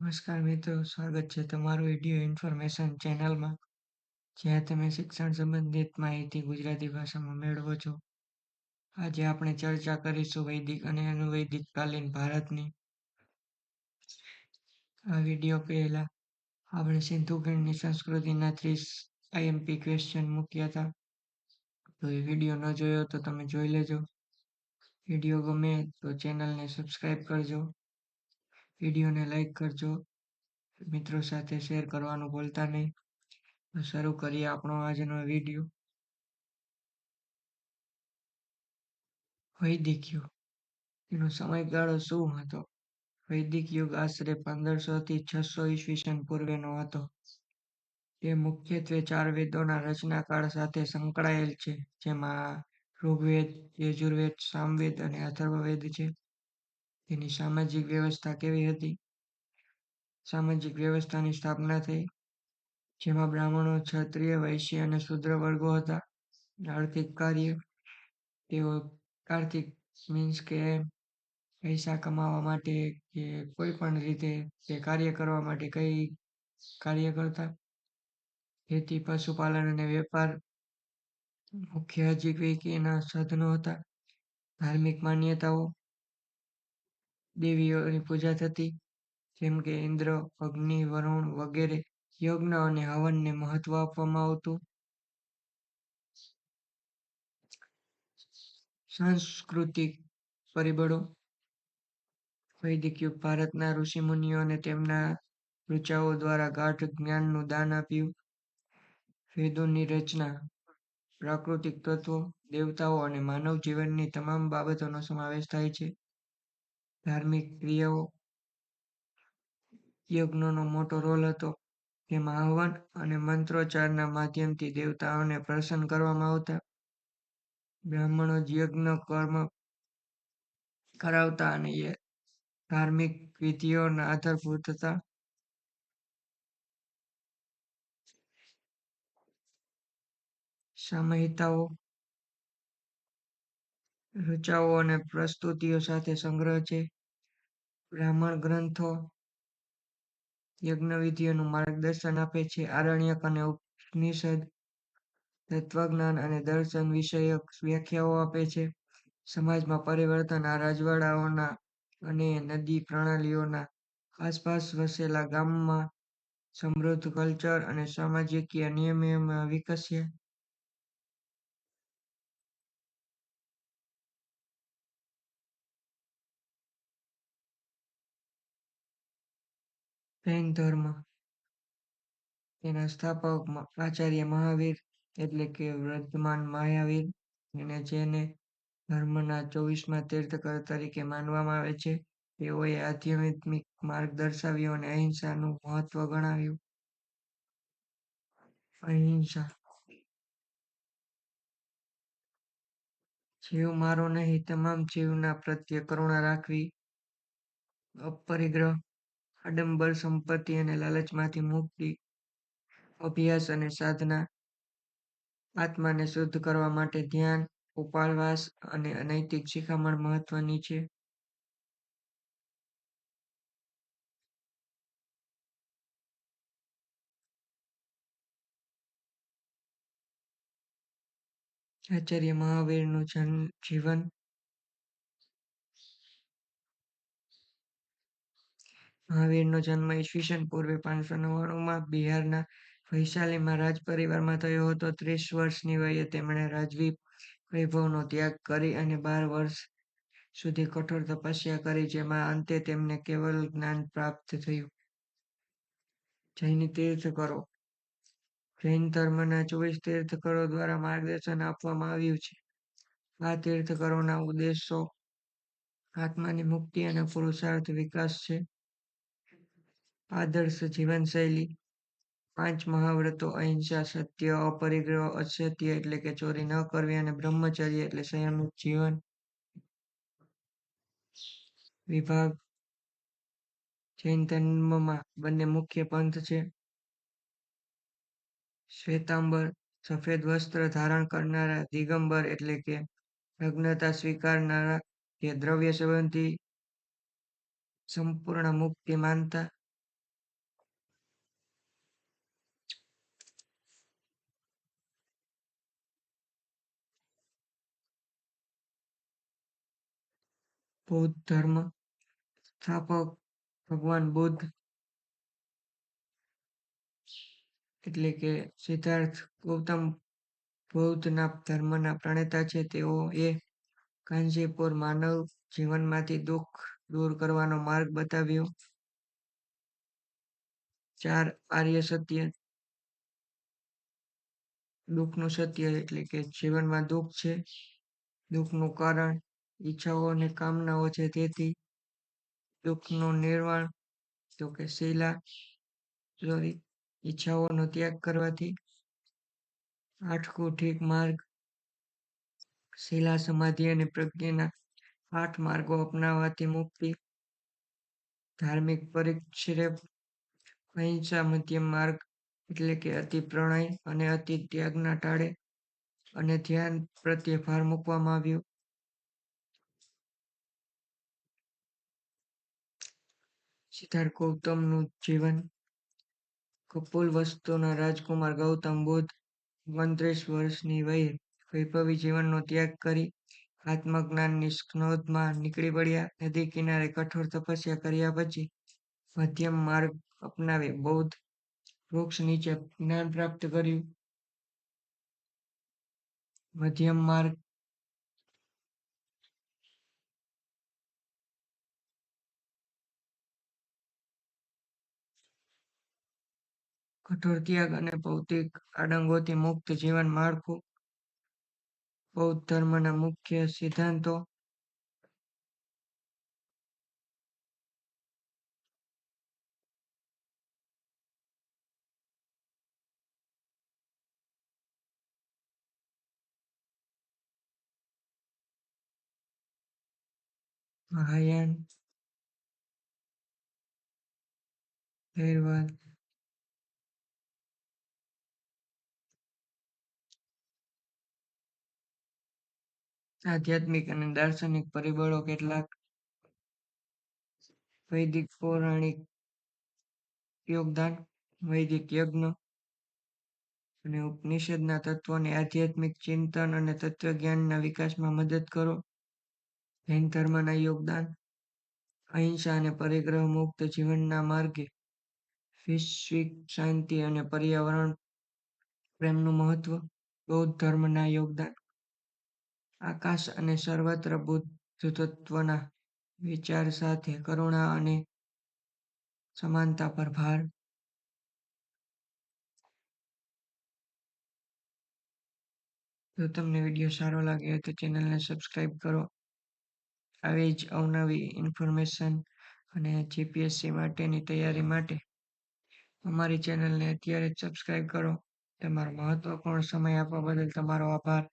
નમસ્કાર મિત્રો, સ્વાગત છે તમારું વિડિયો ઇન્ફોર્મેશન ચેનલમાં, જ્યાં તમે શિક્ષણ સંબંધિત માહિતી ગુજરાતી ભાષામાં મેળવો છો. આજે આપણે ચર્ચા કરીશું વૈદિક અને અનુવૈદિક કાલીન ભારતની. આ વિડિયો પહેલા આપણે સિંધુ ખીણની સંસ્કૃતિના 30 IMP ક્વેશ્ચન મૂક્યા હતા. તો એ વિડિયો ન જોયો તો તમે જોઈ લેજો. વિડિયો ગમે તો ચેનલને સબસ્ક્રાઇબ કરજો, વિડિયોને લાઈક કરજો, મિત્રો સાથે શેર કરવાનું ભૂલતા નહીં. તો શરૂ કરીએ આપણો આજનો વિડિયો. વૈદિક યુગ, તેનો સમયગાળો શું હતો? વૈદિક યુગ આશરે 1500 થી 600 ઈસવીસન પૂર્વેનો હતો. તે મુખ્યત્વે 4 વેદોના રચનાકાળ સાથે સંકળાયેલ છે, જેમાં ઋગ્વેદ, યજુર્વેદ, સામવેદ અને અથર્વવેદ છે. તેની સામાજિક વ્યવસ્થા કેવી હતી? સામાજિક વ્યવસ્થાની સ્થાપના થઈ, જેમાં બ્રાહ્મણો, ક્ષત્રિય, વૈશ્ય અને શૂદ્ર વર્ગો હતા. આર્થિક કાર્ય, તેઓ આર્થિક મીન્સ કે પૈસા કમાવા માટે કે કોઈ પણ રીતે તે કાર્ય કરવા માટે કઈ કાર્ય કરતા. ખેતી, પશુપાલન અને વેપાર મુખ્ય આજીવિકાના સાધનો હતા. ધાર્મિક માન્યતાઓ, દેવીઓની પૂજા થતી, જેમ કે ઇન્દ્ર, અગ્નિ, વરુણ વગેરે. યજ્ઞ અને હવનને મહત્વ આપવામાં આવતું. સાંસ્કૃતિક પરિબળો, વૈદિક યુગ ભારતના ઋષિમુનિઓ અને તેમના ઋચાઓ દ્વારા ગાઢ જ્ઞાનનું દાન આપ્યું. વેદોની રચના, પ્રાકૃતિક તત્વો, દેવતાઓ અને માનવ જીવનની તમામ બાબતોનો સમાવેશ થાય છે. ધાર્મિક ક્રિયાઓ, યજ્ઞનો મોટો રોલ હતો. તેમાં હવન અને મંત્રોચ્ચારના માધ્યમથી દેવતાઓને પ્રસન્ન કરવામાં આવતા. બ્રાહ્મણો જ યજ્ઞ કર્મ કરાવતા અને એ ધાર્મિક વિધિઓના આધારભૂત હતા. સંહિતાઓ, ઋચાઓ અને પ્રસ્તુતિઓ સાથે સંગ્રહ છે. બ્રાહ્મણ ગ્રંથો યજ્ઞ વિધિઓનું માર્ગદર્શન આપે છે. આરણ્યક અને ઉપનિષદ તત્વજ્ઞાન અને દર્શન વિષયક વ્યાખ્યાઓ આપે છે. સમાજમાં પરિવર્તન, આ રાજવાડાઓના અને નદી પ્રણાલીઓના આસપાસ વસેલા ગામમાં સમૃદ્ધ કલ્ચર અને સામાજિકીય નિયમોમાં વિકસ્યા. જૈન ધર્મ, તેના સ્થાપક આચાર્ય મહાવીર એટલે કે વર્ધમાન મહાવીર, એને જેને ધર્મના 24મા તીર્થંકર તરીકે માનવામાં આવે છે. તેઓએ આધ્યાત્મિક માર્ગ દર્શાવ્યો અને અહિંસાનું મહત્વ ગણાવ્યું. અહિંસા, જીવ મારો નહીં, તમામ જીવના પ્રત્યે કરુણા રાખવી. અપરિગ્રહ, આડંબર, સંપત્તિ અને લાલચમાંથી મુક્તિ. અભ્યાસ અને સાધના, આત્માને શુદ્ધ કરવા માટે ધ્યાન, ઉપવાસ અને નૈતિક શિખામણ મહત્વની છે. આચાર્ય મહાવીરનું જીવન. મહાવીરનો જન્મ ઈસવીસન પૂર્વે 599માં બિહારના વૈશાલીમાં રાજ પરિવારમાં થયો હતો. 30 વર્ષની વયે તેમણે રાજવી વૈભવનો ત્યાગ કરી અને 12 વર્ષ સુધી કઠોર તપસ્યા કરી, જેમાં અંતે તેમને કેવલ જ્ઞાન પ્રાપ્ત થયું. જૈન તીર્થંકરો, જૈન ધર્મના 24 તીર્થંકરો દ્વારા માર્ગદર્શન આપવામાં આવ્યું છે. આ તીર્થંકરોના ઉદ્દેશો આત્માની મુક્તિ અને પુરુષાર્થ વિકાસ છે. આદર્શ જીવનશૈલી, 5 મહાવ્રતો, અહિંસા, સત્ય, અપરિગ્રહ, અસત્ય એટલે કે ચોરી ન કરવી અને બ્રહ્મચર્ય એટલે સંયમિત જીવન. વિભાગ, જૈન ધર્મમાં બંને મુખ્ય પંથ છે. શ્વેતાંબર, સફેદ વસ્ત્ર ધારણ કરનારા. દિગંબર એટલે કે નગ્નતા સ્વીકારનારા, જે દ્રવ્ય સંબંધી સંપૂર્ણ મુક્તિ માનતા. બૌદ્ધ ધર્મ સ્થાપક ભગવાન બુદ્ધ એટલે કે સિદ્ધાર્થ ગૌતમ બૌદ્ધના ધર્મના પ્રણેતા છે. તેઓએ કાંચીપુર માનવ જીવનમાંથી દુઃખ દૂર કરવાનો માર્ગ બતાવ્યો. 4 આર્ય સત્ય. દુઃખનું સત્ય એટલે કે જીવનમાં દુઃખ છે. દુઃખનું કારણ ઈચ્છાઓ અને કામનાઓ છે. તેથી દુઃખનું નિર્વાણ તો કે ઈચ્છાઓનો ત્યાગ કરવાથી. 8 ઠીક માર્ગ શીલા સમાધિ અને પ્રજ્ઞાના 8 માર્ગો અપનાવવાથી મુક્તિ. ધાર્મિક પરિક્ષેપ અહિંસા મધ્યમ માર્ગ એટલે કે અતિ પ્રણય અને અતિ ત્યાગના ટાળે અને ધ્યાન પ્રત્યે ભાર મૂકવામાં આવ્યો. સિદ્ધાર્થ ગૌતમનું જીવન. કપિલવસ્તુના રાજકુમાર ગૌતમ બુદ્ધ 29 વર્ષની વયે વૈભવી જીવનનો ત્યાગ કરી આત્મજ્ઞાનની શોધમાં નીકળી પડ્યા. નદી કિનારે કઠોર તપસ્યા કર્યા પછી મધ્યમ માર્ગ અપનાવી બૌદ્ધ વૃક્ષ નીચે જ્ઞાન પ્રાપ્ત કર્યું. મધ્યમ માર્ગ કઠોર ત્યાગ અને ભૌતિક આડંગોથી મુક્ત જીવન માળખું. બૌદ્ધ ધર્મના મુખ્ય સિદ્ધાંતો. મહાયાન, થેરવાદ, આધ્યાત્મિક અને દાર્શનિક પરિબળો કેટલાક. વૈદિક પૌરાણિક યોગદાન. વૈદિક યજ્ઞ અને ઉપનિષદના તત્વોને આધ્યાત્મિક ચિંતન અને તત્વજ્ઞાનના વિકાસમાં મદદ કરો. જૈન ધર્મના યોગદાન. અહિંસા અને પરિગ્રહ મુક્ત જીવનના માર્ગે વૈશ્વિક શાંતિ અને પર્યાવરણ પ્રેમનું મહત્વ. બૌદ્ધ ધર્મના યોગદાન. આકાશ અને સર્વત્ર બુદ્ધ તત્વના વિચાર સાથે કરુણા અને સમાનતા પર ભાર. જો તમને વિડીયો સારો લાગ્યો હોય તો ચેનલને સબસ્ક્રાઈબ કરો. આવી જ અવનવી ઇન્ફોર્મેશન અને જીપીએસસી માટેની તૈયારી માટે અમારી ચેનલને અત્યારે જ સબસ્ક્રાઈબ કરો. તમારો મહત્વપૂર્ણ સમય આપવા બદલ તમારો આભાર.